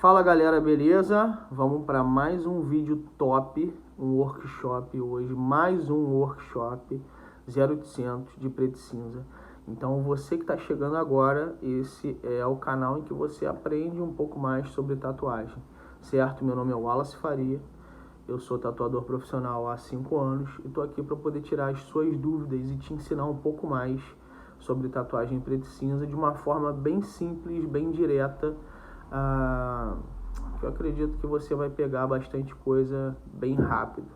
Fala galera, beleza? Vamos para mais um vídeo top, um workshop hoje, mais um workshop 0800 de preto e cinza. Então você que está chegando agora, esse é o canal em que você aprende um pouco mais sobre tatuagem, certo? Meu nome é Wallace Faria, eu sou tatuador profissional há 5 anos e estou aqui para poder tirar as suas dúvidas e te ensinar um pouco mais sobre tatuagem preto e cinza de uma forma bem simples, bem direta. Eu acredito que você vai pegar bastante coisa bem rápido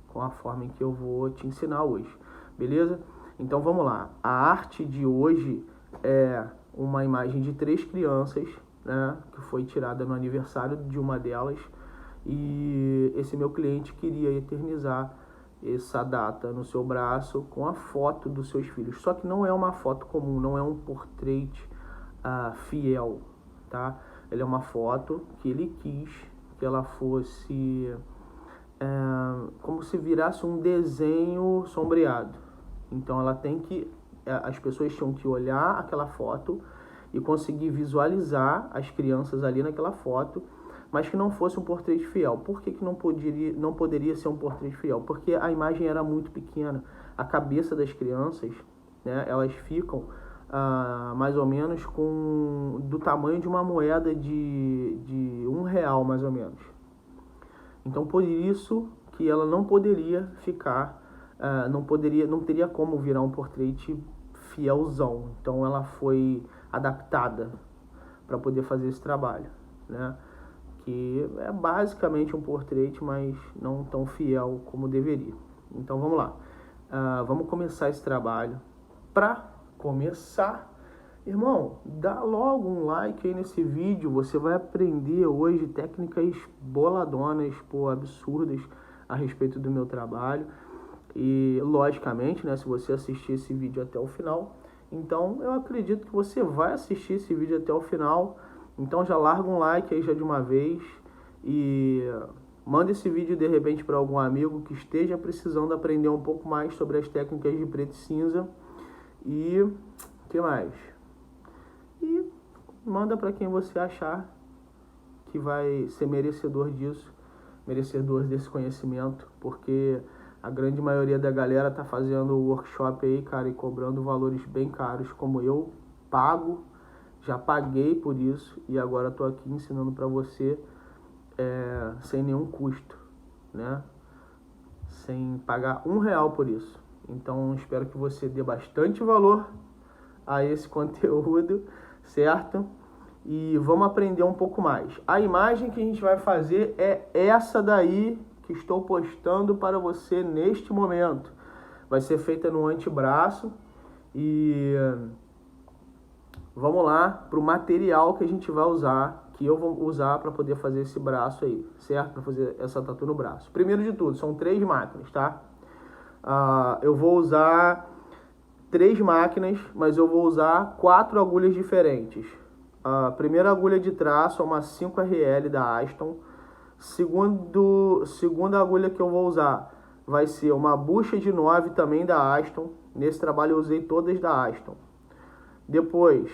com a forma em que eu vou te ensinar hoje, beleza? Então vamos lá. A arte de hoje é uma imagem de 3 crianças, né, que foi tirada no aniversário de uma delas, e esse meu cliente queria eternizar essa data no seu braço com a foto dos seus filhos. Só que não é uma foto comum, não é um portrait fiel, tá? Ele é uma foto que ele quis que ela fosse como se virasse um desenho sombreado. Então ela tem que, as pessoas tinham que olhar aquela foto e conseguir visualizar as crianças ali naquela foto, mas que não fosse um portrait fiel. Por que não poderia ser um portrait fiel? Porque a imagem era muito pequena. A cabeça das crianças, né, elas ficam mais ou menos do tamanho de uma moeda de R$1, mais ou menos. Então por isso que ela não poderia ficar, não teria como virar um portrait fielzão. Então ela foi adaptada para poder fazer esse trabalho, né? Que é basicamente um portrait, mas não tão fiel como deveria. Então vamos lá, vamos começar esse trabalho. Para começar, irmão, dá logo um like aí nesse vídeo. Você vai aprender hoje técnicas boladonas, absurdas a respeito do meu trabalho. E logicamente, né, se você assistir esse vídeo até o final, então eu acredito que você vai assistir esse vídeo até o final. Então já larga um like aí já de uma vez e manda esse vídeo de repente para algum amigo que esteja precisando aprender um pouco mais sobre as técnicas de preto e cinza. E o que mais? E manda para quem você achar que vai ser merecedor disso, merecedor desse conhecimento, porque a grande maioria da galera tá fazendo o workshop aí, cara, e cobrando valores bem caros, como eu pago, já paguei por isso e agora tô aqui ensinando para você sem nenhum custo, né? Sem pagar R$1 por isso. Então espero que você dê bastante valor a esse conteúdo, certo? E vamos aprender um pouco mais. A imagem que a gente vai fazer é essa daí que estou postando para você neste momento. Vai ser feita no antebraço e vamos lá para o material que a gente vai usar, que eu vou usar para poder fazer esse braço aí, certo? Para fazer essa tatu no braço. Primeiro de tudo, são 3 máquinas, tá? Eu vou usar 3 máquinas, mas eu vou usar 4 agulhas diferentes. A primeira agulha de traço é uma 5RL da Aston. Segunda agulha que eu vou usar vai ser uma bucha de 9 também da Aston. Nesse trabalho eu usei todas da Aston. Depois,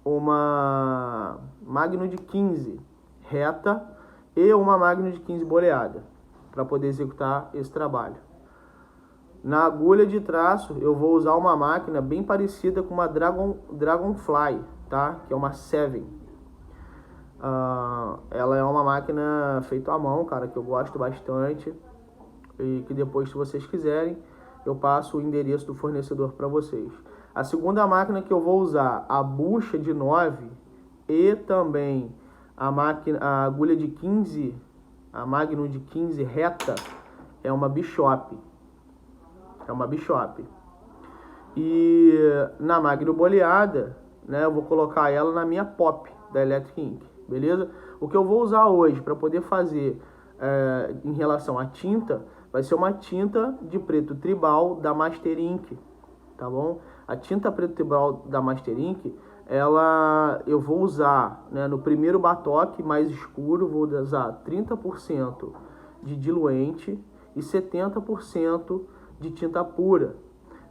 uma Magno de 15 reta e uma Magno de 15 boleada, para poder executar esse trabalho. Na agulha de traço, eu vou usar uma máquina bem parecida com uma Dragonfly, tá? Que é uma 7. Ela é uma máquina feita à mão, cara, que eu gosto bastante. E que depois, se vocês quiserem, eu passo o endereço do fornecedor para vocês. A segunda máquina que eu vou usar, a bucha de 9 e também a agulha de 15, a Magnum de 15 reta, é uma Bishop. E na Magno boleada, né, eu vou colocar ela na minha Pop da Electric Ink, beleza? O que eu vou usar hoje para poder fazer em relação à tinta, vai ser uma tinta de preto tribal da Master Ink, tá bom? A tinta preto tribal da Master Ink, eu vou usar, né, no primeiro batoque mais escuro, vou usar 30% de diluente e 70% de tinta pura.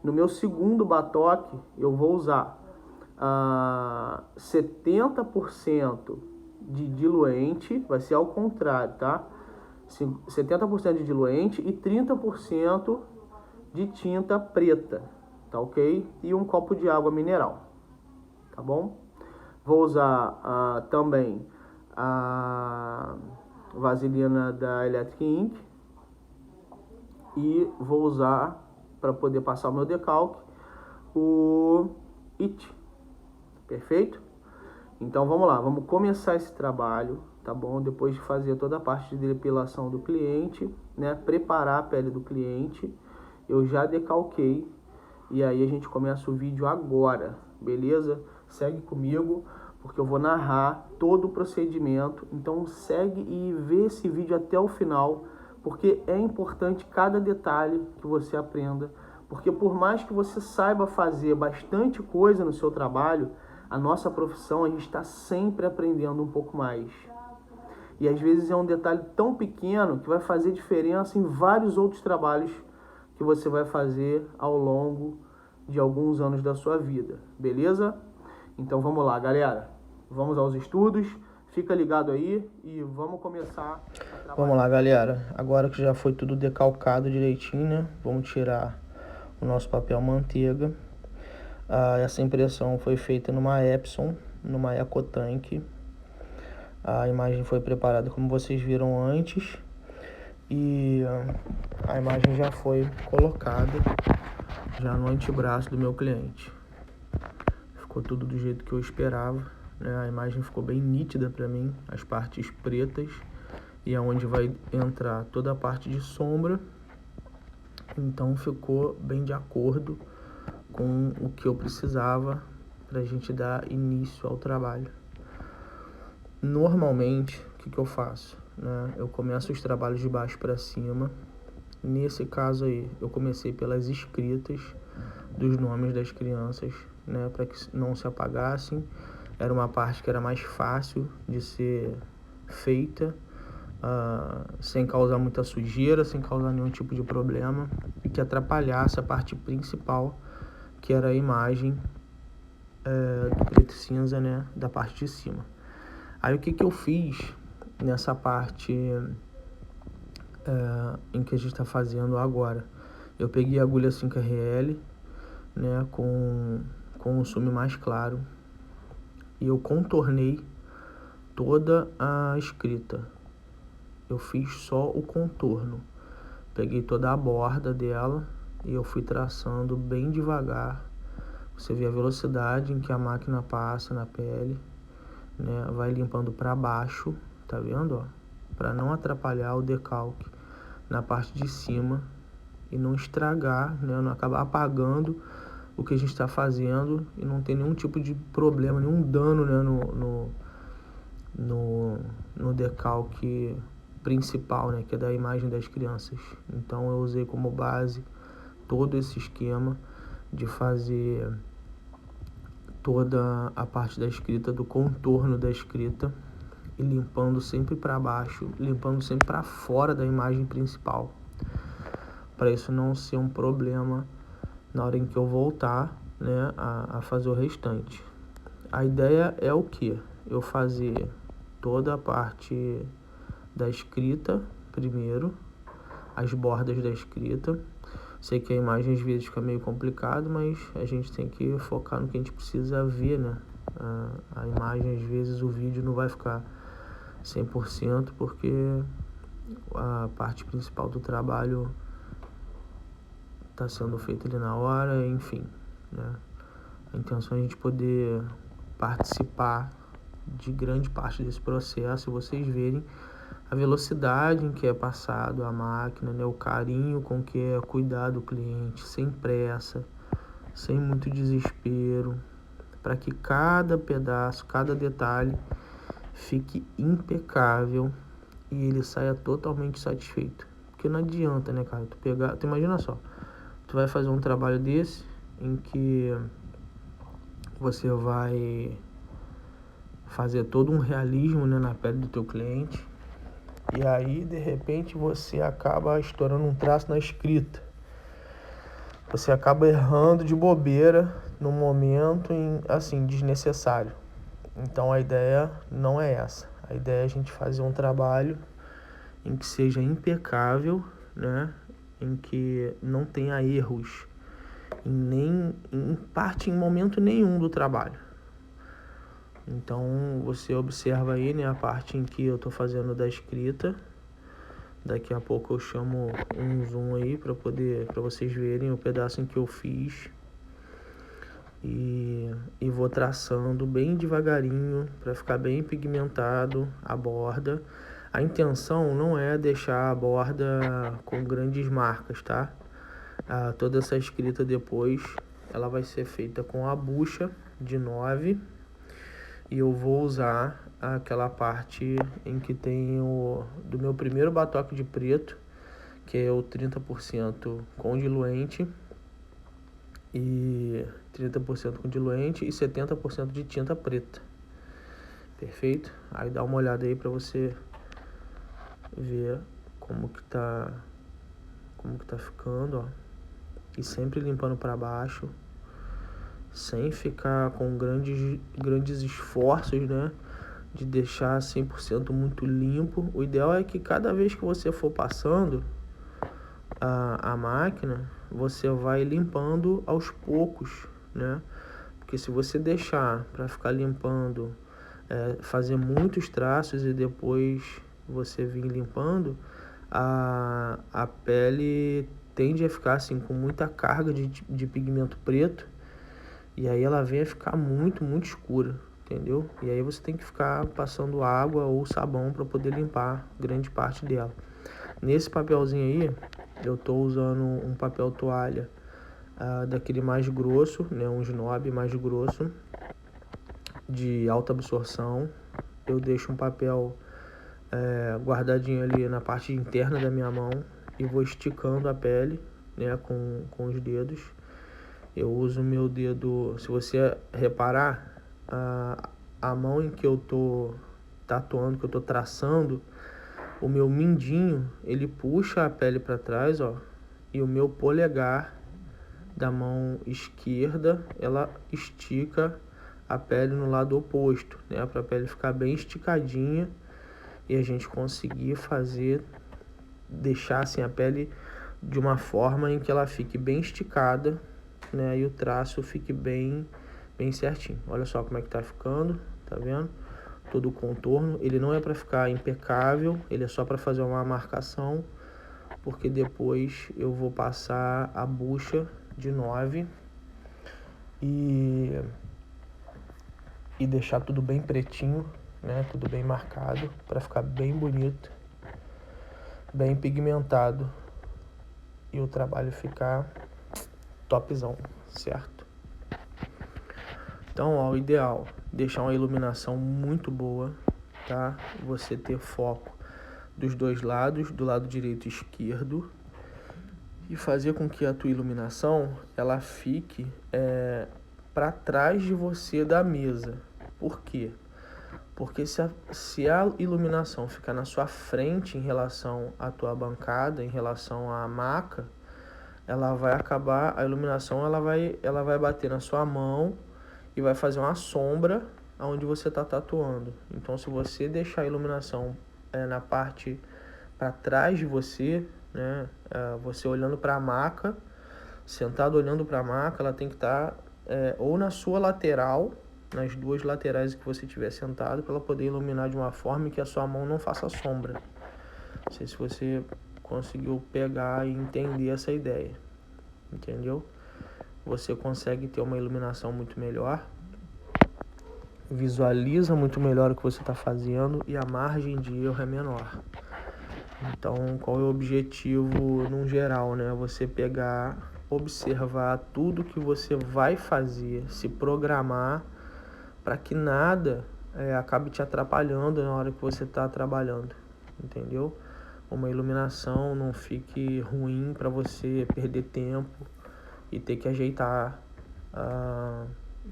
No meu segundo batoque, eu vou usar 70% de diluente, vai ser ao contrário, tá? 70% de diluente e 30% de tinta preta, tá ok? E um copo de água mineral, tá bom? Vou usar também a vaselina da Electric Ink e vou usar, para poder passar o meu decalque, o IT, perfeito? Então vamos lá, vamos começar esse trabalho, tá bom? Depois de fazer toda a parte de depilação do cliente, né? Preparar a pele do cliente, eu já decalquei e aí a gente começa o vídeo agora, beleza? Segue comigo, porque eu vou narrar todo o procedimento, então segue e vê esse vídeo até o final, porque é importante cada detalhe que você aprenda, porque por mais que você saiba fazer bastante coisa no seu trabalho, a nossa profissão, a gente está sempre aprendendo um pouco mais. E às vezes é um detalhe tão pequeno que vai fazer diferença em vários outros trabalhos que você vai fazer ao longo de alguns anos da sua vida, beleza? Então vamos lá, galera. Vamos aos estudos. Fica ligado aí e vamos começar a trabalhar. Vamos lá, galera. Agora que já foi tudo decalcado direitinho, né? Vamos tirar o nosso papel manteiga. Essa impressão foi feita numa Epson, numa EcoTank. A imagem foi preparada como vocês viram antes e a imagem já foi colocada já no antebraço do meu cliente. Ficou tudo do jeito que eu esperava, né? A imagem ficou bem nítida para mim, as partes pretas e aonde vai entrar toda a parte de sombra. Então ficou bem de acordo com o que eu precisava para a gente dar início ao trabalho. Normalmente, o que eu faço? Né? Eu começo os trabalhos de baixo para cima. Nesse caso aí, eu comecei pelas escritas dos nomes das crianças, né? Para que não se apagassem. Era uma parte que era mais fácil de ser feita, sem causar muita sujeira, sem causar nenhum tipo de problema e que atrapalhasse a parte principal, que era a imagem do preto e cinza, né, da parte de cima. Aí o que eu fiz nessa parte em que a gente está fazendo agora? Eu peguei a agulha 5RL, né, com o sume mais claro e eu contornei toda a escrita. Eu fiz só o contorno. Peguei toda a borda dela e eu fui traçando bem devagar. Você vê a velocidade em que a máquina passa na pele, né? Vai limpando para baixo, tá vendo, ó? Para não atrapalhar o decalque na parte de cima e não estragar, né? Não acabar apagando o que a gente está fazendo e não ter nenhum tipo de problema, nenhum dano, né? No decalque principal, né? Que é da imagem das crianças. Então eu usei como base todo esse esquema de fazer toda a parte da escrita, do contorno da escrita e limpando sempre para baixo, limpando sempre para fora da imagem principal, para isso não ser um problema na hora em que eu voltar, né, a fazer o restante. A ideia é o que? Eu fazer toda a parte da escrita primeiro, as bordas da escrita. Sei que a imagem às vezes fica meio complicado, mas a gente tem que focar no que a gente precisa ver, né? A imagem, às vezes, o vídeo não vai ficar 100%, porque a parte principal do trabalho está sendo feita ali na hora, enfim, né? A intenção é a gente poder participar de grande parte desse processo e vocês verem a velocidade em que é passado a máquina, né? O carinho com que é cuidar do cliente, sem pressa, sem muito desespero, para que cada pedaço, cada detalhe fique impecável e ele saia totalmente satisfeito. Porque não adianta, né, cara, tu imagina só, tu vai fazer um trabalho desse em que você vai fazer todo um realismo, né, na pele do teu cliente. E aí, de repente, você acaba estourando um traço na escrita. Você acaba errando de bobeira num momento, assim, desnecessário. Então, a ideia não é essa. A ideia é a gente fazer um trabalho em que seja impecável, né? Em que não tenha erros em momento nenhum do trabalho. Então você observa aí, né, a parte em que eu tô fazendo da escrita. Daqui a pouco eu chamo um zoom aí para vocês verem o pedaço em que eu fiz. E vou traçando bem devagarinho para ficar bem pigmentado a borda. A intenção não é deixar a borda com grandes marcas, tá? Toda essa escrita depois ela vai ser feita com a bucha de 9 e eu vou usar aquela parte em que tem do meu primeiro batoque de preto, que é o 30% com diluente e 30% com diluente e 70% de tinta preta. Perfeito? Aí dá uma olhada aí para você ver como que tá ficando, ó. E sempre limpando para baixo, sem ficar com grandes esforços, né, de deixar 100% muito limpo. O ideal é que cada vez que você for passando a máquina, você vai limpando aos poucos, né? Porque se você deixar para ficar limpando, fazer muitos traços e depois você vir limpando, a pele tende a ficar assim com muita carga de pigmento preto e aí ela vem a ficar muito escura, entendeu? E aí você tem que ficar passando água ou sabão para poder limpar grande parte dela. Nesse papelzinho aí, eu tô usando um papel toalha daquele mais grosso, né, um snob mais grosso, de alta absorção. Eu deixo um papel guardadinho ali na parte interna da minha mão e vou esticando a pele, né, com os dedos. Eu uso o meu dedo, se você reparar, a mão em que eu tô tatuando, que eu tô traçando, o meu mindinho, ele puxa a pele para trás, ó, e o meu polegar da mão esquerda, ela estica a pele no lado oposto, né, para a pele ficar bem esticadinha e a gente conseguir deixar assim a pele de uma forma em que ela fique bem esticada, né, e o traço fique bem certinho. Olha só como é que tá ficando, tá vendo? Todo o contorno, ele não é para ficar impecável, ele é só para fazer uma marcação, porque depois eu vou passar a bucha de 9 e deixar tudo bem pretinho, né? Tudo bem marcado, para ficar bem bonito, bem pigmentado e o trabalho ficar topzão, certo? Então, ó, o ideal, deixar uma iluminação muito boa, tá? Você ter foco dos dois lados, do lado direito e esquerdo, e fazer com que a tua iluminação ela fique para trás de você da mesa. Por quê? Porque se a iluminação ficar na sua frente em relação à tua bancada, em relação à maca, ela vai acabar, a iluminação ela vai bater na sua mão e vai fazer uma sombra onde você está tatuando. Então, se você deixar a iluminação na parte para trás de você, né, você olhando para a maca, sentado olhando para a maca, ela tem que estar ou na sua lateral, nas duas laterais que você estiver sentado, para ela poder iluminar de uma forma que a sua mão não faça sombra. Não sei se você conseguiu pegar e entender essa ideia, entendeu? Você consegue ter uma iluminação muito melhor, visualiza muito melhor o que você está fazendo e a margem de erro é menor. Então, qual é o objetivo num geral, né? Você pegar, observar tudo que você vai fazer, se programar para que nada acabe te atrapalhando na hora que você está trabalhando, entendeu? Uma iluminação não fique ruim para você perder tempo e ter que ajeitar,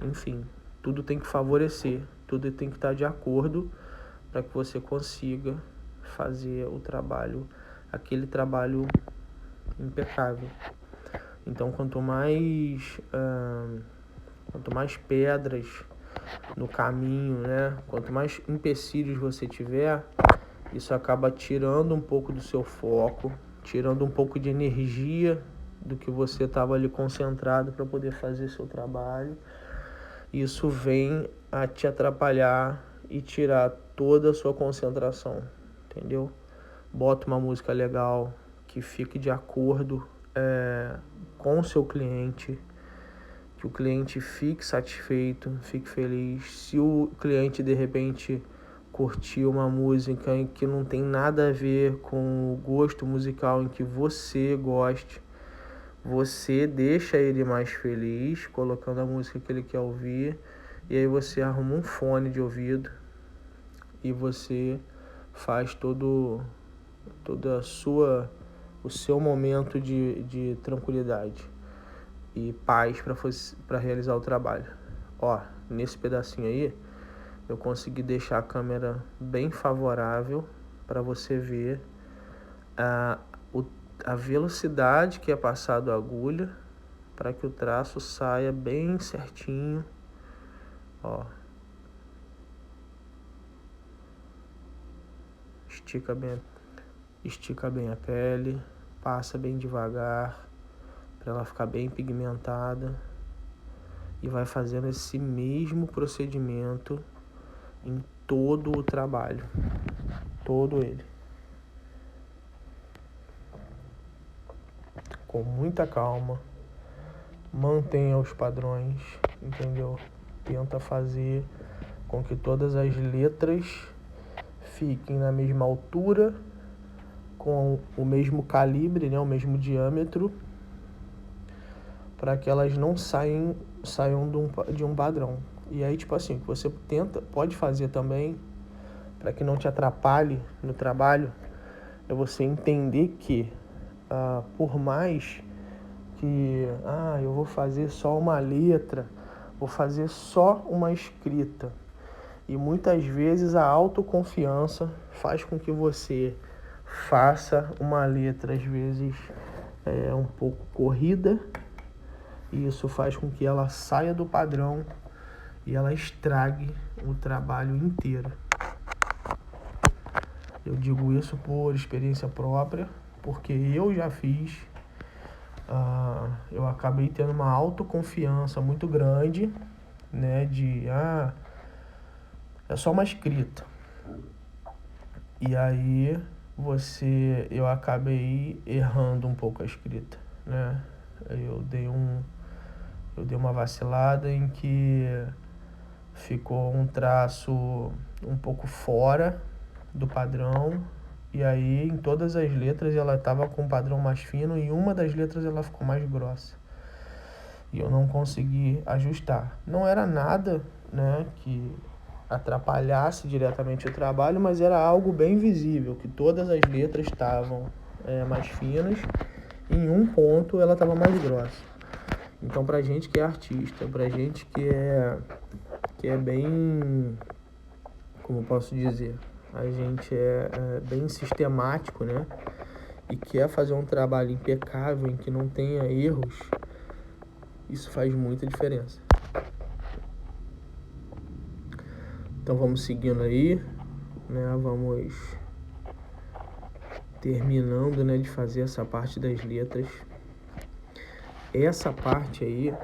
enfim, tudo tem que favorecer, tudo tem que estar de acordo para que você consiga fazer o trabalho, aquele trabalho impecável. Então, quanto mais pedras no caminho, né? Quanto mais empecilhos você tiver, isso acaba tirando um pouco do seu foco, tirando um pouco de energia do que você estava ali concentrado para poder fazer seu trabalho. Isso vem a te atrapalhar e tirar toda a sua concentração, entendeu? Bota uma música legal que fique de acordo com o seu cliente, que o cliente fique satisfeito, fique feliz. Se o cliente de repente curtir uma música em que não tem nada a ver com o gosto musical em que você goste, você deixa ele mais feliz colocando a música que ele quer ouvir, e aí você arruma um fone de ouvido e você faz toda o seu momento de tranquilidade e paz para realizar o trabalho. Ó, nesse pedacinho aí eu consegui deixar a câmera bem favorável para você ver a velocidade que é passado a agulha para que o traço saia bem certinho. Ó, estica bem a pele, passa bem devagar para ela ficar bem pigmentada, e vai fazendo esse mesmo procedimento em todo o trabalho, todo ele, com muita calma. Mantenha os padrões, entendeu? Tenta fazer com que todas as letras fiquem na mesma altura, com o mesmo calibre, né, o mesmo diâmetro, para que elas não saiam de um padrão. E aí, tipo assim, o que você pode fazer também, para que não te atrapalhe no trabalho, é você entender que, por mais que eu vou fazer só uma letra, vou fazer só uma escrita, e muitas vezes a autoconfiança faz com que você faça uma letra, às vezes um pouco corrida, e isso faz com que ela saia do padrão e ela estrague o trabalho inteiro. Eu digo isso por experiência própria, porque eu já fiz. Eu acabei tendo uma autoconfiança muito grande, né, de é só uma escrita. E aí eu acabei errando um pouco a escrita, né? Eu dei uma vacilada em que ficou um traço um pouco fora do padrão, e aí em todas as letras ela estava com um padrão mais fino, e uma das letras ela ficou mais grossa, e eu não consegui ajustar. Não era nada, né, que atrapalhasse diretamente o trabalho, mas era algo bem visível, que todas as letras estavam mais finas, e em um ponto ela estava mais grossa. Então, pra gente que é artista, pra gente que é bem, como eu posso dizer, a gente é bem sistemático, né? E quer fazer um trabalho impecável, em que não tenha erros, isso faz muita diferença. Então vamos seguindo aí, né? Vamos terminando, né, de fazer essa parte das letras. Essa parte aí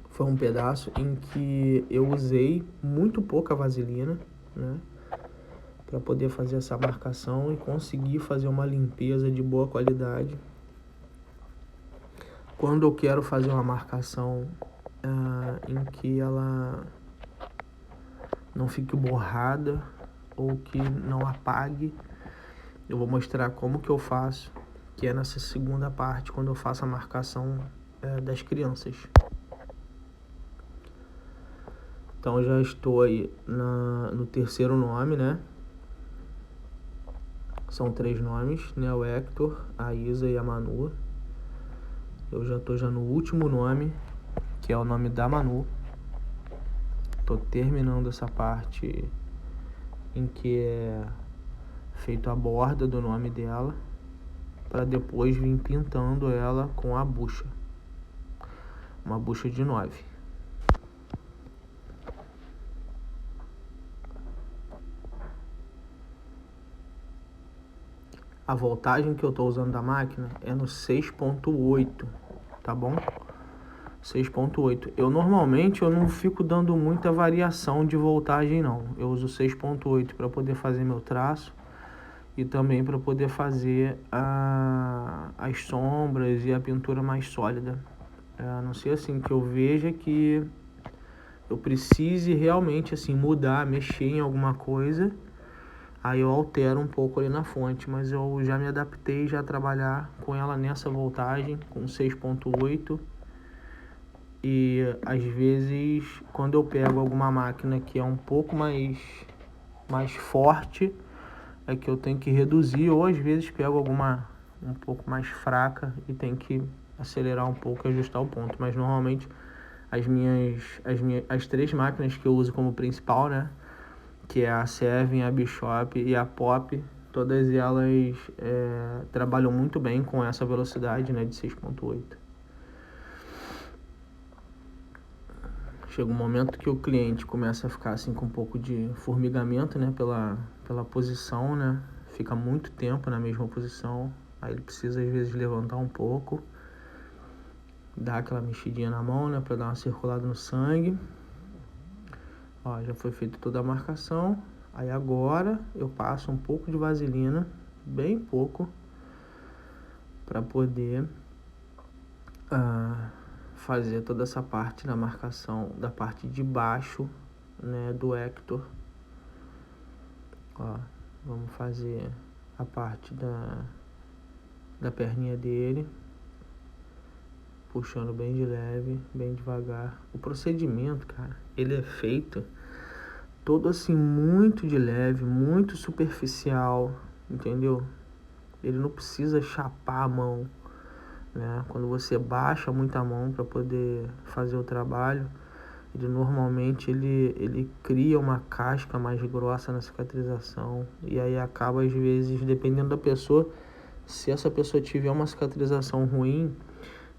foi um pedaço em que eu usei muito pouca vaselina, né, para poder fazer essa marcação e conseguir fazer uma limpeza de boa qualidade. Quando eu quero fazer uma marcação em que ela não fique borrada ou que não apague, eu vou mostrar como que eu faço, que é nessa segunda parte, quando eu faço a marcação das crianças. Então eu já estou aí no terceiro nome, né? São 3 nomes, né? O Hector, a Isa e a Manu. Eu já estou no último nome, que é o nome da Manu. Estou terminando essa parte em que é feito a borda do nome dela, para depois vir pintando ela com a bucha. Uma bucha de 9. A voltagem que eu estou usando da máquina é no 6.8, tá bom? 6.8. Eu normalmente não fico dando muita variação de voltagem não. Eu uso 6.8 para poder fazer meu traço e também para poder fazer as sombras e a pintura mais sólida. A não ser assim que eu veja que eu precise realmente assim mudar, mexer em alguma coisa, aí eu altero um pouco ali na fonte, mas eu já me adaptei já a trabalhar com ela nessa voltagem, com 6.8. E às vezes quando eu pego alguma máquina que é um pouco mais forte, é que eu tenho que reduzir, ou às vezes pego alguma um pouco mais fraca e tenho que acelerar um pouco e ajustar o ponto. Mas normalmente as três máquinas que eu uso como principal, né, que é a Seven, a Bishop e a Pop, todas elas trabalham muito bem com essa velocidade, né, de 6.8. Chega um momento que o cliente começa a ficar assim com um pouco de formigamento, né, pela posição, né, fica muito tempo na mesma posição, aí ele precisa às vezes levantar um pouco, dar aquela mexidinha na mão, né, para dar uma circulada no sangue. Ó, já foi feita toda a marcação. Aí agora eu passo um pouco de vaselina, bem pouco, para poder fazer toda essa parte na marcação da parte de baixo, né, do Hector. Ó, vamos fazer a parte da perninha dele, puxando bem de leve, bem devagar. O procedimento, cara, ele é feito todo assim muito de leve, muito superficial, entendeu? Ele não precisa chapar a mão, né? Quando você baixa muito a mão para poder fazer o trabalho, ele normalmente ele cria uma casca mais grossa na cicatrização, e aí acaba às vezes, dependendo da pessoa, se essa pessoa tiver uma cicatrização ruim,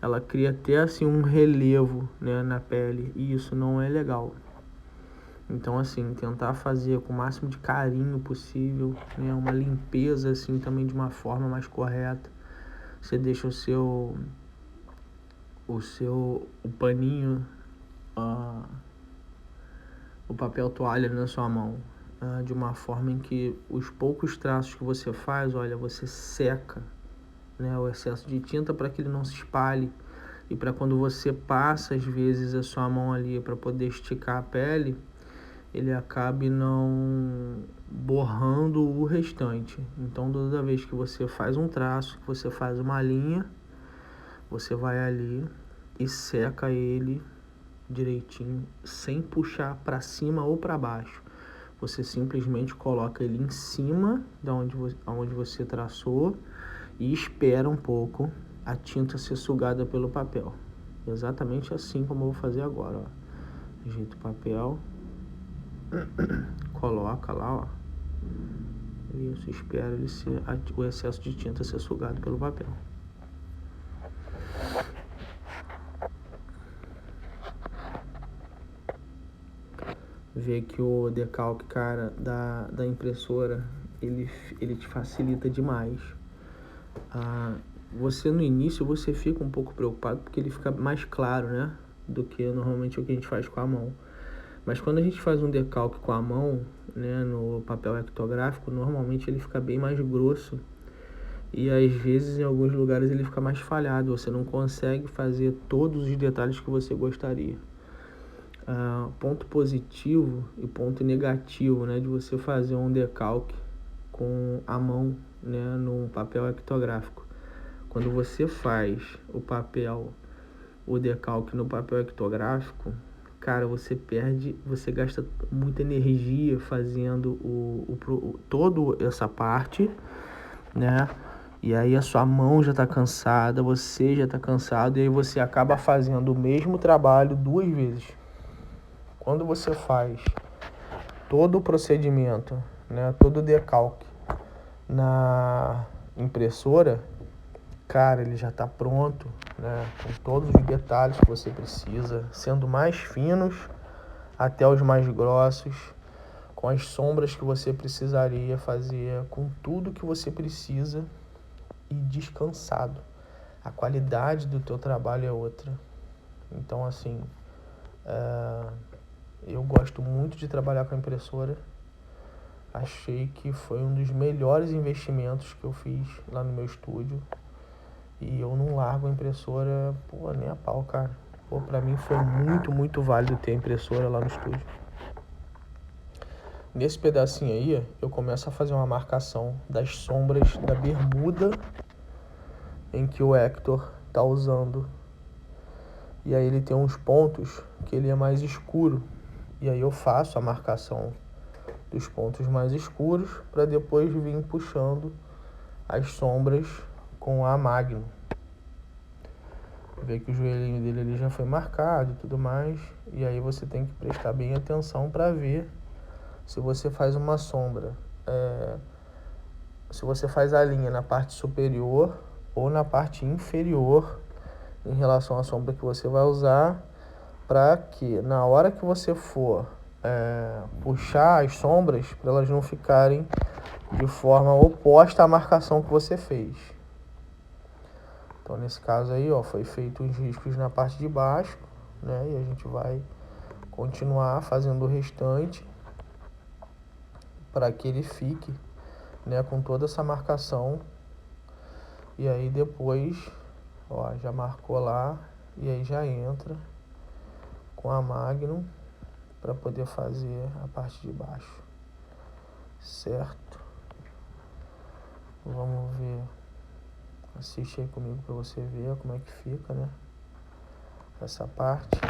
ela cria até assim um relevo, né, na pele, e isso não é legal. Então, assim, tentar fazer com o máximo de carinho possível, né, uma limpeza, assim, também de uma forma mais correta. Você deixa o paninho, o papel toalha na sua mão, de uma forma em que os poucos traços que você faz, olha, você seca, né, o excesso de tinta para que ele não se espalhe. E para quando você passa, às vezes, a sua mão ali para poder esticar a pele, ele acabe não borrando o restante. Então, toda vez que você faz um traço, que você faz uma linha, você vai ali e seca ele direitinho, sem puxar para cima ou para baixo. Você simplesmente coloca ele em cima de onde você traçou e espera um pouco a tinta ser sugada pelo papel. Exatamente assim como eu vou fazer agora, ó. Ajeita o papel, coloca lá, ó. Isso, espera o excesso de tinta ser sugado pelo papel. Vê que o decalque, cara, da impressora, ele te facilita demais. Você no início você fica um pouco preocupado porque ele fica mais claro, né, do que normalmente o que a gente faz com a mão. Mas quando a gente faz um decalque com a mão, né, no papel ectográfico, normalmente ele fica bem mais grosso e às vezes em alguns lugares ele fica mais falhado, você não consegue fazer todos os detalhes que você gostaria. Ponto positivo e ponto negativo, né, de você fazer um decalque com a mão, né, no papel ectográfico. Quando você faz o decalque no papel ectográfico, cara, você gasta muita energia fazendo toda essa parte, né? E aí a sua mão já tá cansada, você já tá cansado, e aí você acaba fazendo o mesmo trabalho 2 vezes. Quando você faz todo o procedimento, né, todo o decalque na impressora, cara, ele já tá pronto, né, com todos os detalhes que você precisa, sendo mais finos até os mais grossos, com as sombras que você precisaria fazer, com tudo que você precisa e descansado. A qualidade do teu trabalho é outra. Então, assim, eu gosto muito de trabalhar com a impressora. Achei que foi um dos melhores investimentos que eu fiz lá no meu estúdio. E eu não largo a impressora, nem a pau, cara. Pra mim foi muito, muito válido ter a impressora lá no estúdio. Nesse pedacinho aí, eu começo a fazer uma marcação das sombras da bermuda em que o Hector tá usando. E aí ele tem uns pontos que ele é mais escuro. E aí eu faço a marcação dos pontos mais escuros para depois vir puxando as sombras com a Magnum. Ver que o joelhinho dele ali já foi marcado e tudo mais. E aí você tem que prestar bem atenção para ver se você faz uma sombra. Se você faz a linha na parte superior ou na parte inferior em relação à sombra que você vai usar, para que na hora que você for puxar as sombras, para elas não ficarem de forma oposta à marcação que você fez. Então nesse caso aí, foi feito os riscos na parte de baixo, né? E a gente vai continuar fazendo o restante para que ele fique, né, com toda essa marcação. E aí depois, já marcou lá, e aí já entra com a Magnum para poder fazer a parte de baixo, certo? Vamos ver, assiste aí comigo para você ver como é que fica, né, essa parte.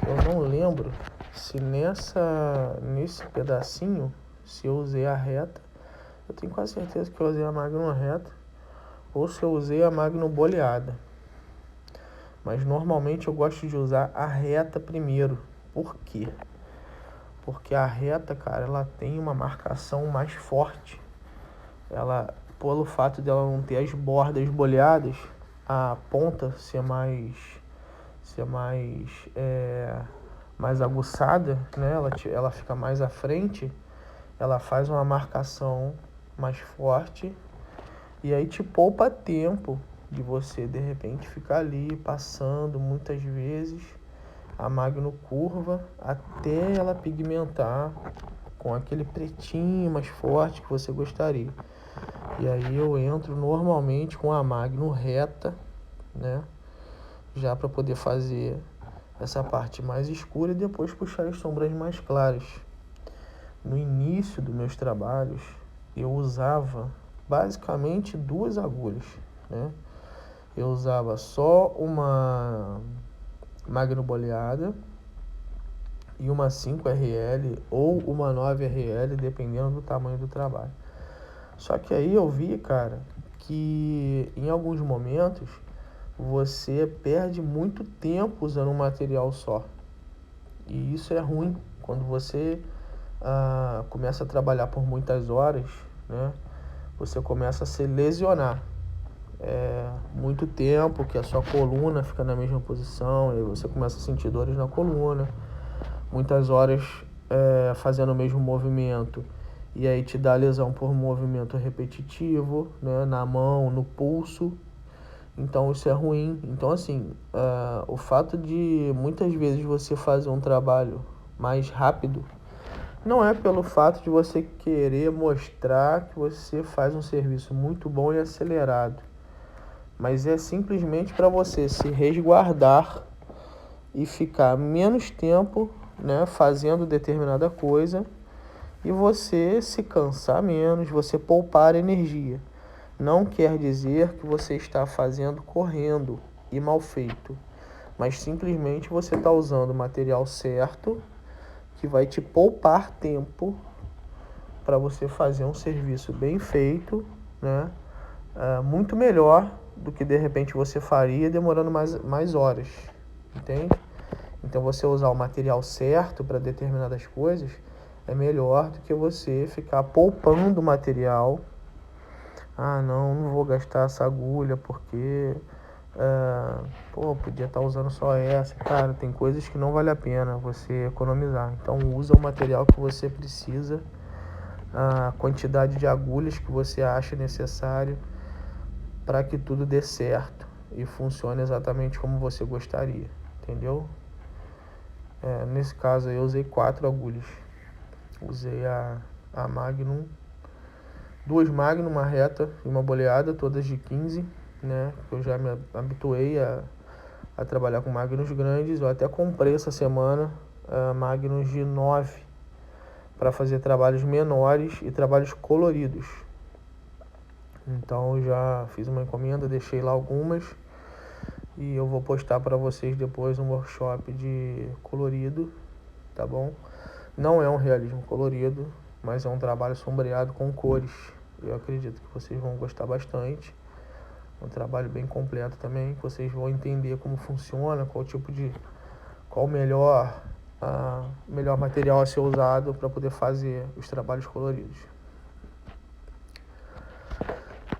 Eu não lembro se nesse pedacinho, se eu usei a reta. Eu tenho quase certeza que eu usei a Magnum reta ou se eu usei a Magnum boleada. Mas normalmente eu gosto de usar a reta primeiro. Por quê? Porque a reta, cara, ela tem uma marcação mais forte. Ela, pelo fato dela não ter as bordas boleadas, a ponta ser mais aguçada, né? Ela fica mais à frente, ela faz uma marcação mais forte e aí te poupa tempo de você de repente ficar ali passando muitas vezes a Magnum curva até ela pigmentar com aquele pretinho mais forte que você gostaria. E aí eu entro normalmente com a Magnum reta, né? Já para poder fazer essa parte mais escura e depois puxar as sombras mais claras. No início dos meus trabalhos, eu usava basicamente 2 agulhas, né? Eu usava só uma Magnum boleada e uma 5RL ou uma 9RL, dependendo do tamanho do trabalho. Só que aí eu vi, cara, que em alguns momentos você perde muito tempo usando um material só. E isso é ruim quando você começa a trabalhar por muitas horas, né? Você começa a se lesionar. Muito tempo que a sua coluna fica na mesma posição e você começa a sentir dores na coluna. Muitas horas fazendo o mesmo movimento e aí te dá lesão por movimento repetitivo, né? Na mão, no pulso. Então isso é ruim. Então assim, o fato de muitas vezes você fazer um trabalho mais rápido não é pelo fato de você querer mostrar que você faz um serviço muito bom e acelerado, mas é simplesmente para você se resguardar e ficar menos tempo, né, fazendo determinada coisa e você se cansar menos, você poupar energia. Não quer dizer que você está fazendo correndo e mal feito, mas simplesmente você está usando o material certo que vai te poupar tempo para você fazer um serviço bem feito, né? Muito melhor do que de repente você faria demorando mais horas, entende? Então você usar o material certo para determinadas coisas é melhor do que você ficar poupando material. Não vou gastar essa agulha porque Podia estar usando só essa. Cara, tem coisas que não vale a pena você economizar. Então usa o material que você precisa, a quantidade de agulhas que você acha necessário para que tudo dê certo e funcione exatamente como você gostaria, entendeu? Nesse caso aí eu usei 4 agulhas. Usei a Magnum, 2 Magnum, uma reta e uma boleada, todas de 15, né? Eu já me habituei a trabalhar com Magnums grandes. Eu até comprei essa semana Magnums de 9 para fazer trabalhos menores e trabalhos coloridos. Então eu já fiz uma encomenda, deixei lá algumas e eu vou postar para vocês depois um workshop de colorido, tá bom? Não é um realismo colorido, mas é um trabalho sombreado com cores. Eu acredito que vocês vão gostar bastante. Um trabalho bem completo também, que vocês vão entender como funciona, qual o melhor material a ser usado para poder fazer os trabalhos coloridos.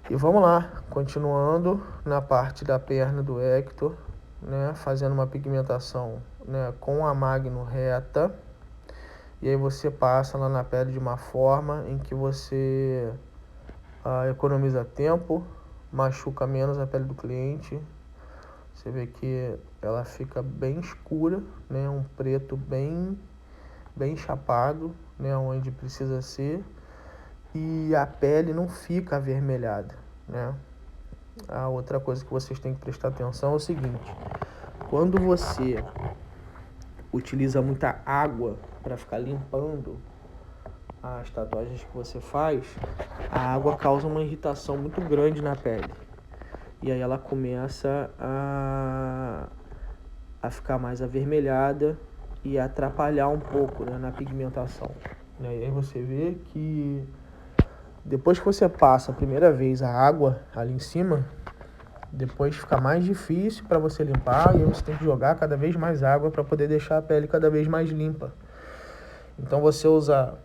E vamos lá, continuando na parte da perna do Hector, né, fazendo uma pigmentação, né, com a Magnum reta. E aí você passa lá na pele de uma forma em que você economiza tempo, machuca menos a pele do cliente. Você vê que ela fica bem escura, né, um preto bem chapado, né, onde precisa ser. E a pele não fica avermelhada, né? A outra coisa que vocês têm que prestar atenção é o seguinte: quando você utiliza muita água para ficar limpando as tatuagens que você faz, a água causa uma irritação muito grande na pele. E aí ela começa a ficar mais avermelhada e atrapalhar um pouco, né, na pigmentação. E aí você vê que depois que você passa a primeira vez a água ali em cima, depois fica mais difícil para você limpar e aí você tem que jogar cada vez mais água para poder deixar a pele cada vez mais limpa. Então você usa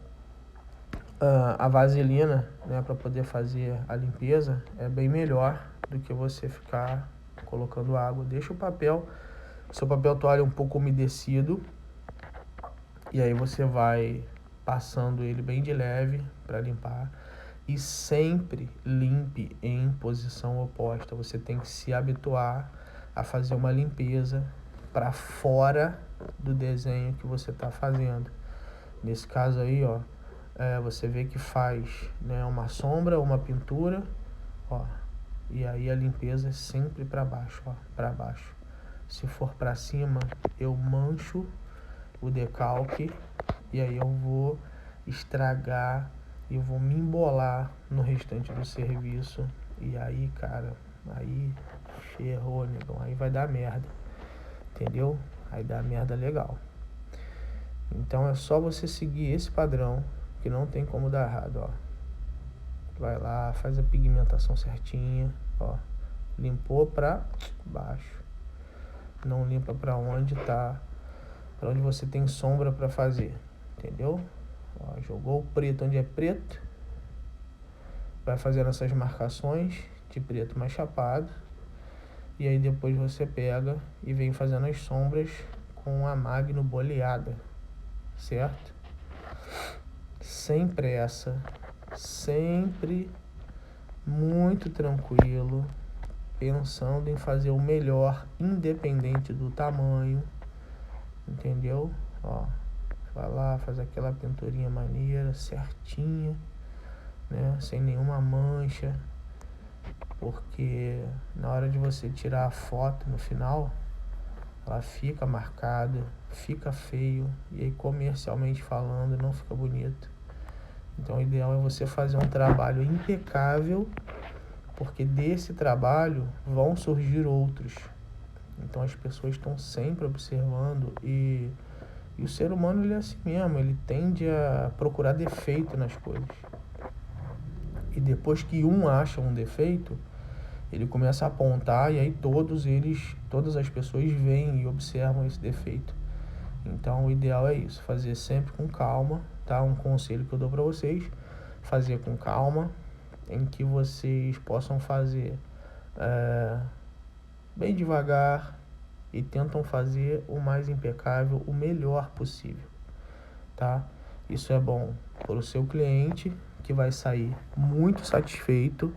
a vaselina, né, para poder fazer a limpeza é bem melhor do que você ficar colocando água. Deixa seu papel toalha um pouco umedecido e aí você vai passando ele bem de leve para limpar. E sempre limpe em posição oposta. Você tem que se habituar a fazer uma limpeza para fora do desenho que você está fazendo. Nesse caso aí, ó, você vê que faz, né, uma sombra, uma pintura, ó, e aí a limpeza é sempre para baixo, ó, para baixo. Se for para cima, eu mancho o decalque e aí eu vou estragar e vou me embolar no restante do serviço. E aí, cara, aí ferrou, negão. Aí vai dar merda, entendeu? Aí dá merda legal. Então é só você seguir esse padrão que não tem como dar errado, ó. Vai lá, faz a pigmentação certinha, ó. Limpou pra baixo. Não limpa pra onde tá, pra onde você tem sombra pra fazer, entendeu? Ó, jogou o preto onde é preto. Vai fazendo essas marcações de preto mais chapado. E aí depois você pega e vem fazendo as sombras com a Magnum boleada, certo? Sem pressa, sempre muito tranquilo, pensando em fazer o melhor, independente do tamanho, entendeu? Ó, vai lá, faz aquela pinturinha maneira, certinha, né? Sem nenhuma mancha, porque na hora de você tirar a foto no final, ela fica marcada, fica feio, e aí comercialmente falando não fica bonito. Então o ideal é você fazer um trabalho impecável, porque desse trabalho vão surgir outros. Então as pessoas estão sempre observando e o ser humano ele é assim mesmo, ele tende a procurar defeito nas coisas. E depois que um acha um defeito, ele começa a apontar e aí todas as pessoas veem e observam esse defeito. Então o ideal é isso, fazer sempre com calma, tá? Um conselho que eu dou para vocês, fazer com calma, em que vocês possam fazer bem devagar e tentam fazer o mais impecável, o melhor possível, tá? Isso é bom para o seu cliente, que vai sair muito satisfeito.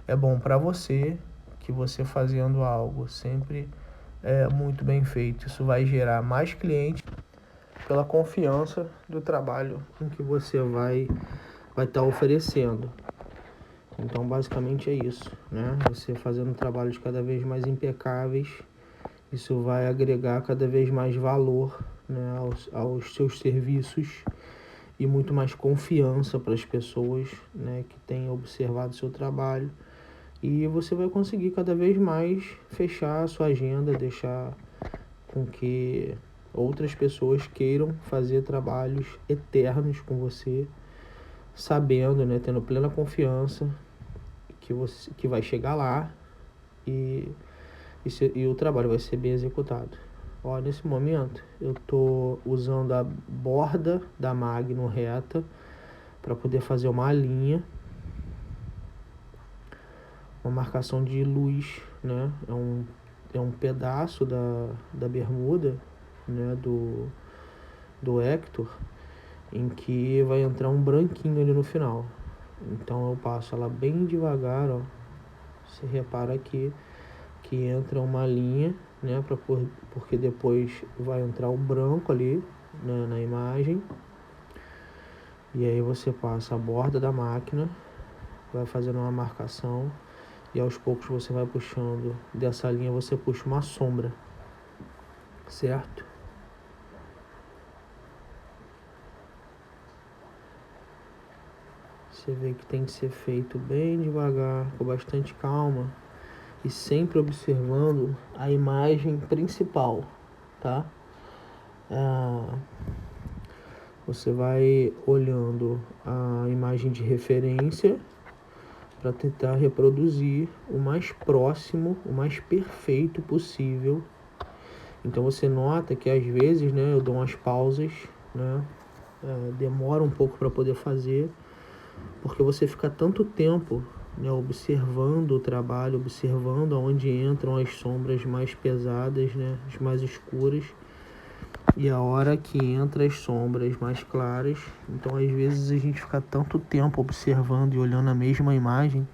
É bom para você, que você fazendo algo sempre muito bem feito. Isso vai gerar mais clientes pela confiança do trabalho em que você vai estar oferecendo. Então, basicamente é isso, né? Você fazendo trabalhos cada vez mais impecáveis, isso vai agregar cada vez mais valor, né, aos seus serviços e muito mais confiança para as pessoas, né, que têm observado seu trabalho. E você vai conseguir cada vez mais fechar a sua agenda, deixar com que outras pessoas queiram fazer trabalhos eternos com você, sabendo, né, tendo plena confiança que vai chegar lá e o trabalho vai ser bem executado. Ó, nesse momento eu estou usando a borda da Magnum reta para poder fazer uma linha, uma marcação de luz, né? É um pedaço da bermuda, né, do Hector, em que vai entrar um branquinho ali no final. Então eu passo ela bem devagar, ó. Você repara aqui que entra uma linha, né, porque depois vai entrar o branco ali, né, na imagem. E aí você passa a borda da máquina, vai fazendo uma marcação e aos poucos você vai puxando dessa linha, você puxa uma sombra, certo? Você vê que tem que ser feito bem devagar, com bastante calma e sempre observando a imagem principal, tá? Você vai olhando a imagem de referência para tentar reproduzir o mais próximo, o mais perfeito possível. Então você nota que às vezes, né, eu dou umas pausas, né, demora um pouco para poder fazer, porque você fica tanto tempo, né, observando o trabalho, observando aonde entram as sombras mais pesadas, né, as mais escuras, e a hora que entra as sombras mais claras. Então às vezes a gente fica tanto tempo observando e olhando a mesma imagem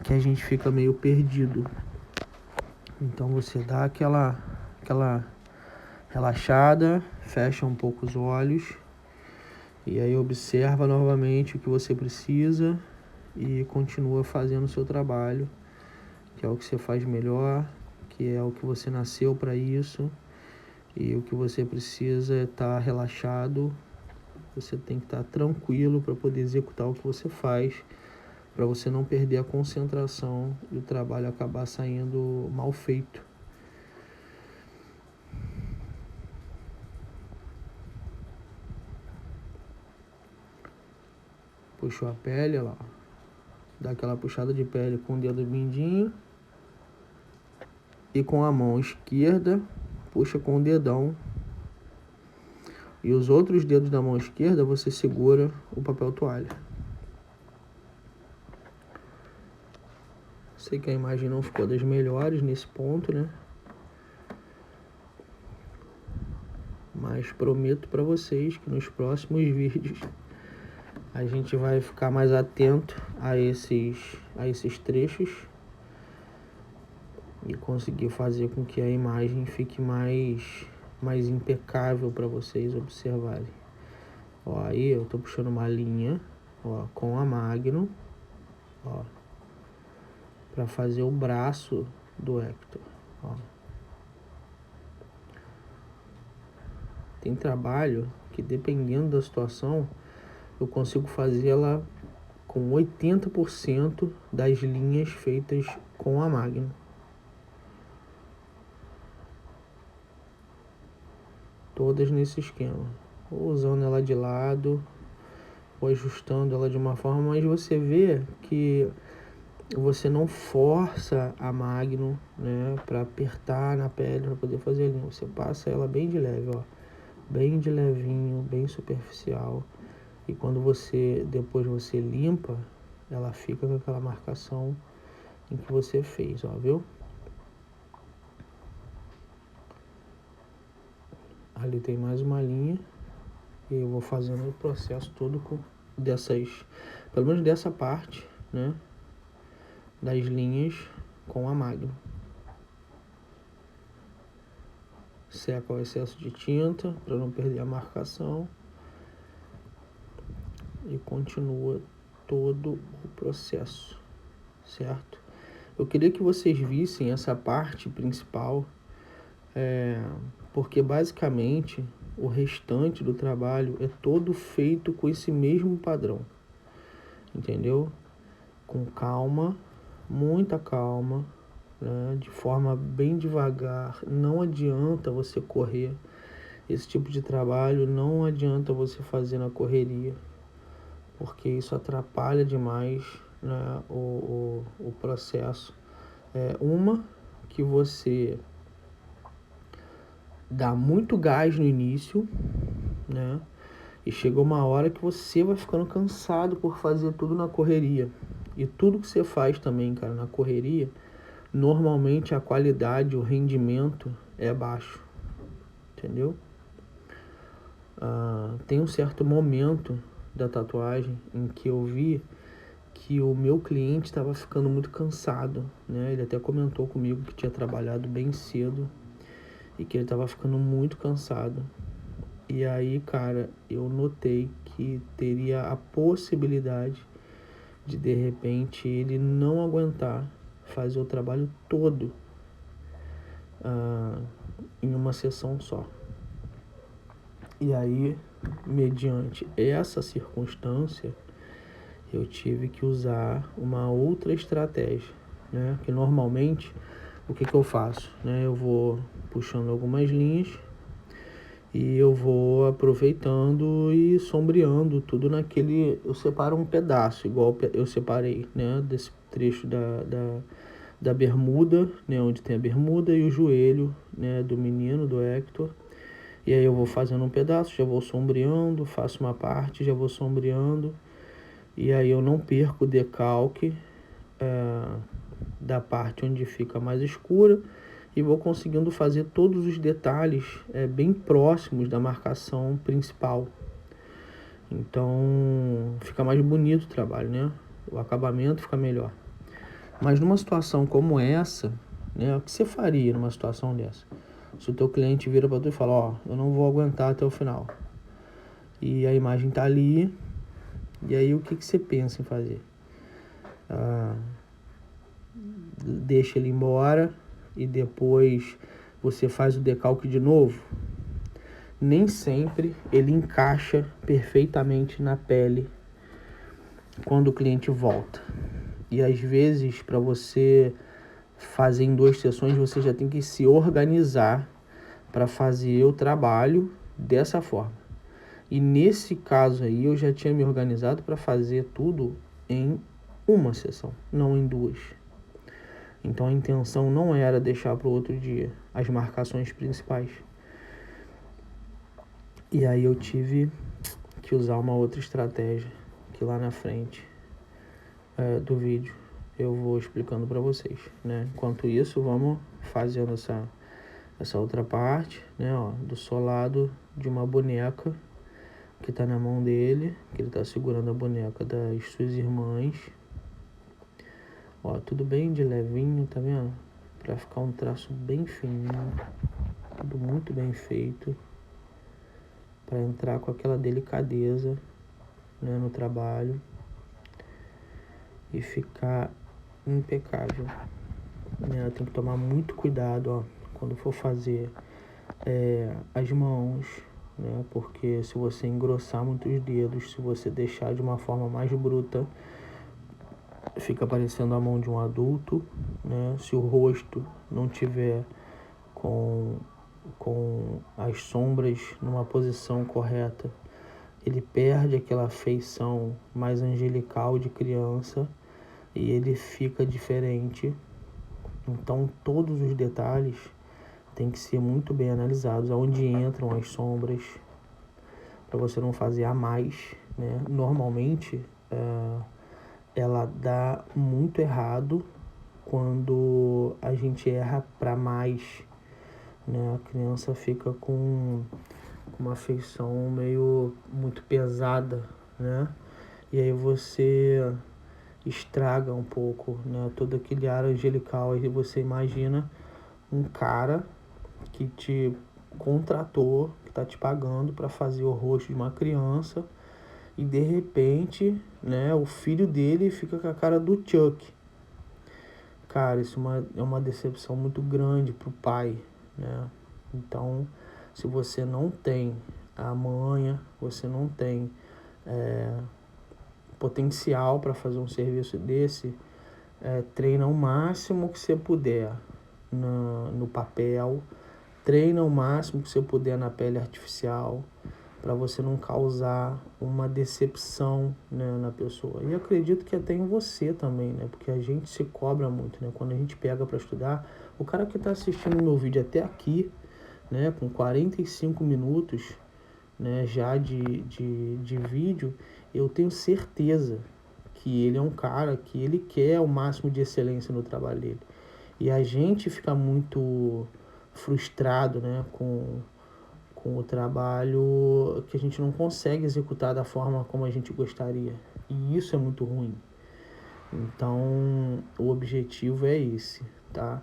que a gente fica meio perdido. Então você dá aquela relaxada, fecha um pouco os olhos e aí observa novamente o que você precisa e continua fazendo o seu trabalho, que é o que você faz melhor, que é o que você nasceu para isso. E o que você precisa é estar relaxado, você tem que estar tranquilo para poder executar o que você faz, para você não perder a concentração e o trabalho acabar saindo mal feito. Puxou a pele, olha lá. Dá aquela puxada de pele com o dedo mindinho. E com a mão esquerda, puxa com o dedão. E os outros dedos da mão esquerda, você segura o papel toalha. Sei que a imagem não ficou das melhores nesse ponto, né? Mas prometo para vocês que nos próximos vídeos a gente vai ficar mais atento a esses trechos e conseguir fazer com que a imagem fique mais impecável para vocês observarem. Ó, aí eu tô puxando uma linha, ó, com a Magnum, ó, para fazer o braço do Hector, ó. Tem trabalho que, dependendo da situação, eu consigo fazê-la com 80% das linhas feitas com a Magnum. Todas nesse esquema. Ou usando ela de lado, ou ajustando ela de uma forma, mas você vê que você não força a Magnum, né, para apertar na pele para poder fazer a linha. Você passa ela bem de leve, ó, bem de levinho, bem superficial. E quando depois você limpa, ela fica com aquela marcação em que você fez, ó, viu? Ali tem mais uma linha. E eu vou fazendo o processo todo com pelo menos dessa parte, né, das linhas com a Magno. Seca o excesso de tinta para não perder a marcação e continua todo o processo, certo? Eu queria que vocês vissem essa parte principal, porque basicamente o restante do trabalho é todo feito com esse mesmo padrão, entendeu? Com calma, muita calma, né? De forma bem devagar. Não adianta você correr. Esse tipo de trabalho não adianta você fazer na correria, porque isso atrapalha demais, né, o processo. Que você dá muito gás no início, né? E chega uma hora que você vai ficando cansado por fazer tudo na correria. E tudo que você faz também, cara, na correria, normalmente a qualidade, o rendimento é baixo, entendeu? Tem um certo momento da tatuagem em que eu vi que o meu cliente estava ficando muito cansado, né? Ele até comentou comigo que tinha trabalhado bem cedo e que ele estava ficando muito cansado. E aí, cara, eu notei que teria a possibilidade de repente, ele não aguentar fazer o trabalho todo em uma sessão só. E aí, mediante essa circunstância, eu tive que usar uma outra estratégia, né? Que normalmente, o que eu faço? Né? Eu vou puxando algumas linhas e eu vou aproveitando e sombreando tudo naquele... Eu separo um pedaço, igual eu separei, né? Desse trecho da bermuda, né? Onde tem a bermuda e o joelho, né? Do menino, do Hector. E aí eu vou fazendo um pedaço, já vou sombreando, faço uma parte, já vou sombreando. E aí eu não perco o decalque da parte onde fica mais escura e vou conseguindo fazer todos os detalhes bem próximos da marcação principal. Então fica mais bonito o trabalho, né? O acabamento fica melhor. Mas numa situação como essa, né? O que você faria numa situação dessa? Se o teu cliente vira para tu e fala, ó, eu não vou aguentar até o final. E a imagem tá ali, e aí o que você pensa em fazer? Deixa ele embora e depois você faz o decalque de novo? Nem sempre ele encaixa perfeitamente na pele quando o cliente volta. E às vezes, para você fazer em 2 sessões, você já tem que se organizar para fazer o trabalho dessa forma. E nesse caso aí, eu já tinha me organizado para fazer tudo em uma sessão, não em 2. Então a intenção não era deixar para o outro dia as marcações principais. E aí eu tive que usar uma outra estratégia, que lá na frente do vídeo eu vou explicando para vocês, né? Enquanto isso, vamos fazendo essa outra parte, né? Ó, do solado de uma boneca que tá na mão dele, que ele tá segurando a boneca das suas irmãs. Ó, tudo bem de levinho, tá vendo? Pra ficar um traço bem fininho, tudo muito bem feito, para entrar com aquela delicadeza, né, no trabalho e ficar impecável, né? Tem que tomar muito cuidado, ó, quando for fazer as mãos, né? Porque se você engrossar muito os dedos, se você deixar de uma forma mais bruta, fica parecendo a mão de um adulto, né? Se o rosto não tiver com as sombras numa posição correta, ele perde aquela feição mais angelical de criança e ele fica diferente. Então todos os detalhes têm que ser muito bem analisados, aonde entram as sombras, para você não fazer a mais, né? Normalmente ela dá muito errado quando a gente erra para mais, né? A criança fica com uma feição meio muito pesada, né? E aí você estraga um pouco, né, todo aquele ar angelical. Aí você imagina um cara que te contratou, que tá te pagando para fazer o rosto de uma criança e de repente, né, o filho dele fica com a cara do Chuck. Cara, isso é uma decepção muito grande pro pai, né? Então, se você não tem a manha, você não tem potencial para fazer um serviço desse, treina o máximo que você puder no papel, treina o máximo que você puder na pele artificial, para você não causar uma decepção, né, na pessoa. E acredito que até em você também, né? Porque a gente se cobra muito, né? Quando a gente pega para estudar, o cara que está assistindo o meu vídeo até aqui, né, com 45 minutos, né, já de vídeo, eu tenho certeza que ele é um cara que ele quer o máximo de excelência no trabalho dele. E a gente fica muito frustrado, né, com o trabalho que a gente não consegue executar da forma como a gente gostaria. E isso é muito ruim. Então, o objetivo é esse, tá?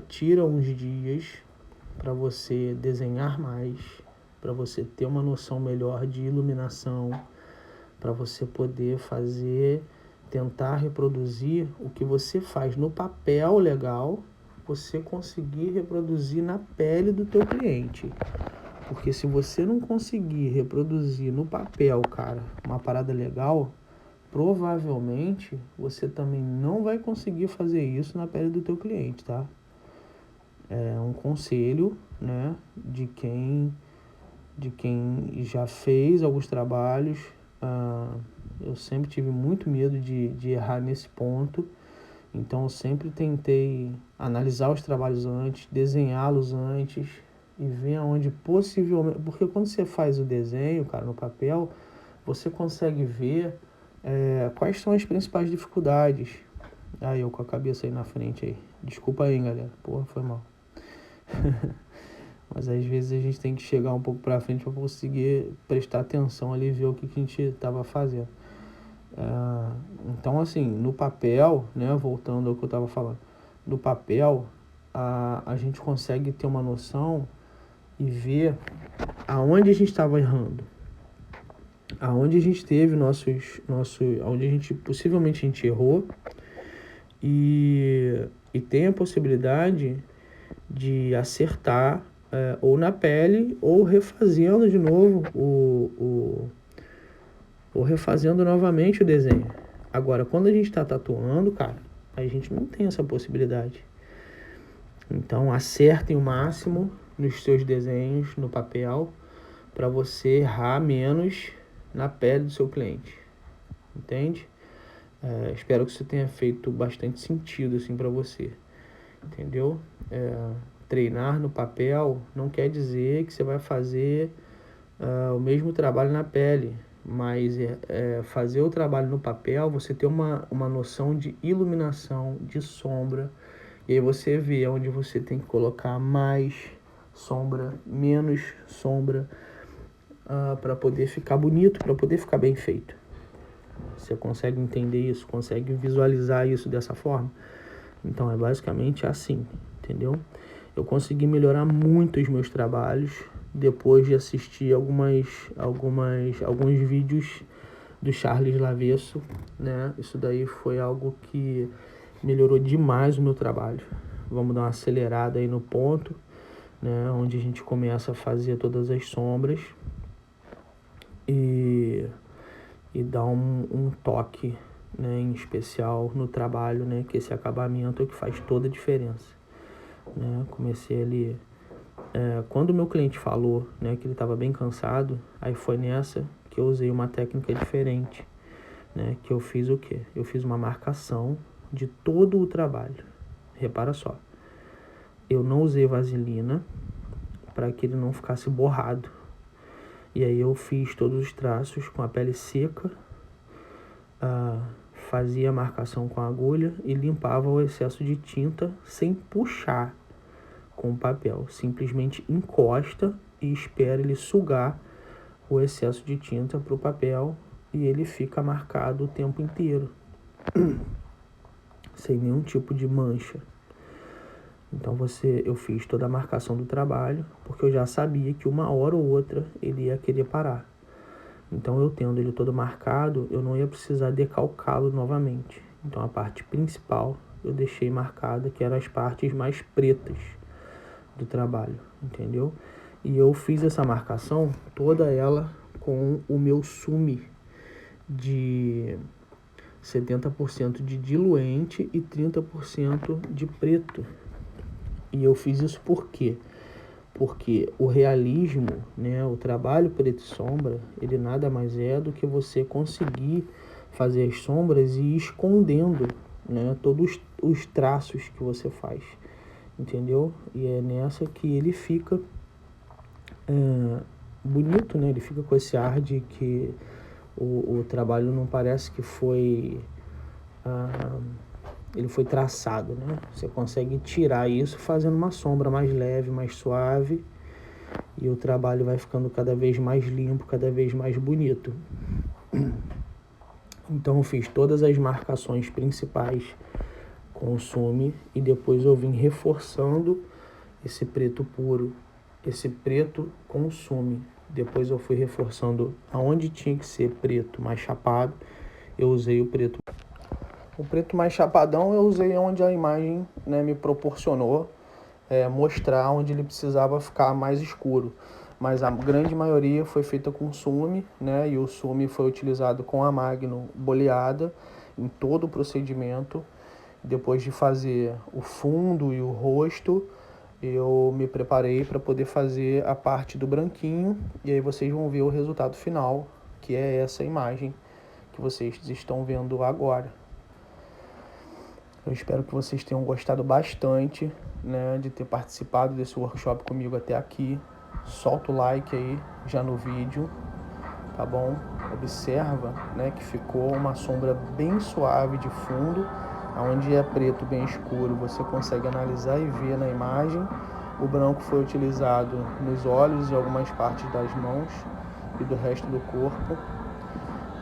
Tira uns dias para você desenhar mais, para você ter uma noção melhor de iluminação, para você poder tentar reproduzir o que você faz no papel legal, você conseguir reproduzir na pele do teu cliente. Porque se você não conseguir reproduzir no papel, cara, uma parada legal, provavelmente você também não vai conseguir fazer isso na pele do teu cliente, tá? É um conselho, né, de quem já fez alguns trabalhos. Eu sempre tive muito medo de errar nesse ponto, então eu sempre tentei analisar os trabalhos antes, desenhá-los antes e ver aonde possivelmente... Porque quando você faz o desenho, cara, no papel, você consegue ver quais são as principais dificuldades. Aí eu com a cabeça aí na frente aí. Desculpa aí, galera. Porra, foi mal. Mas às vezes a gente tem que chegar um pouco pra frente para conseguir prestar atenção ali e ver o que a gente estava fazendo. Então, assim, no papel, né, voltando ao que eu estava falando, no papel a gente consegue ter uma noção e ver aonde a gente estava errando, aonde a gente teve aonde a gente possivelmente a gente errou e tem a possibilidade de acertar ou na pele ou refazendo de novo ou refazendo novamente o desenho. Agora, quando a gente está tatuando, cara, a gente não tem essa possibilidade. Então, acertem o máximo nos seus desenhos no papel para você errar menos na pele do seu cliente. Entende? Espero que isso tenha feito bastante sentido assim para você. Entendeu? Treinar no papel não quer dizer que você vai fazer o mesmo trabalho na pele, mas fazer o trabalho no papel, você ter uma noção de iluminação, de sombra, e aí você vê onde você tem que colocar mais sombra, menos sombra, para poder ficar bonito, para poder ficar bem feito. Você consegue entender isso, consegue visualizar isso dessa forma? Então é basicamente assim, entendeu? Eu consegui melhorar muito os meus trabalhos depois de assistir alguns vídeos do Charles Lavesso, né? Isso daí foi algo que melhorou demais o meu trabalho. Vamos dar uma acelerada aí no ponto, né? Onde a gente começa a fazer todas as sombras e dar um toque, né, em especial no trabalho, né? Que esse acabamento é o que faz toda a diferença. Né? Comecei ali quando o meu cliente falou, né, que ele estava bem cansado, aí foi nessa que eu usei uma técnica diferente, né, que eu fiz o quê? Eu fiz uma marcação de todo o trabalho. Repara só, eu não usei vaselina para que ele não ficasse borrado. E aí eu fiz todos os traços com a pele seca, fazia a marcação com a agulha e limpava o excesso de tinta sem puxar. com o papel. Simplesmente encosta e espera ele sugar o excesso de tinta para o papel e ele fica marcado o tempo inteiro, sem nenhum tipo de mancha. Então eu fiz toda a marcação do trabalho, porque eu já sabia que uma hora ou outra ele ia querer parar. Então eu tendo ele todo marcado, eu não ia precisar decalcá-lo novamente. Então a parte principal eu deixei marcada, que eram as partes mais pretas do trabalho, entendeu? E eu fiz essa marcação, toda ela com o meu sume de 70% de diluente e 30% de preto. E eu fiz isso por quê? Porque o realismo, né, o trabalho preto e sombra, ele nada mais é do que você conseguir fazer as sombras e ir escondendo, né, todos os traços que você faz, entendeu? E é nessa que ele fica bonito, né? Ele fica com esse ar de que o trabalho não parece que foi... ele foi traçado, né? Você consegue tirar isso fazendo uma sombra mais leve, mais suave, e o trabalho vai ficando cada vez mais limpo, cada vez mais bonito. Então eu fiz todas as marcações principais com o sume e depois eu vim reforçando esse preto puro, esse preto com o sume. Depois eu fui reforçando aonde tinha que ser preto mais chapado, eu usei o preto. O preto mais chapadão eu usei onde a imagem, né, me proporcionou mostrar onde ele precisava ficar mais escuro. Mas a grande maioria foi feita com sume, né, e o sume foi utilizado com a Magno boleada em todo o procedimento. Depois de fazer o fundo e o rosto, eu me preparei para poder fazer a parte do branquinho, e aí vocês vão ver o resultado final, que é essa imagem que vocês estão vendo agora. Eu espero que vocês tenham gostado bastante, né, de ter participado desse workshop comigo até aqui. Solta o like aí já no vídeo, tá bom? Observa, né, que ficou uma sombra bem suave de fundo, onde é preto bem escuro, você consegue analisar e ver na imagem. O branco foi utilizado nos olhos e algumas partes das mãos e do resto do corpo.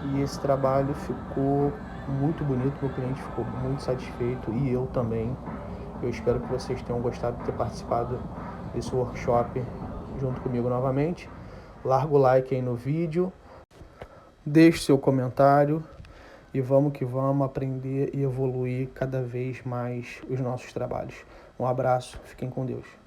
E esse trabalho ficou muito bonito, meu cliente ficou muito satisfeito e eu também. Eu espero que vocês tenham gostado de ter participado desse workshop junto comigo novamente. Larga o like aí no vídeo, deixe seu comentário e vamos que vamos aprender e evoluir cada vez mais os nossos trabalhos. Um abraço, fiquem com Deus.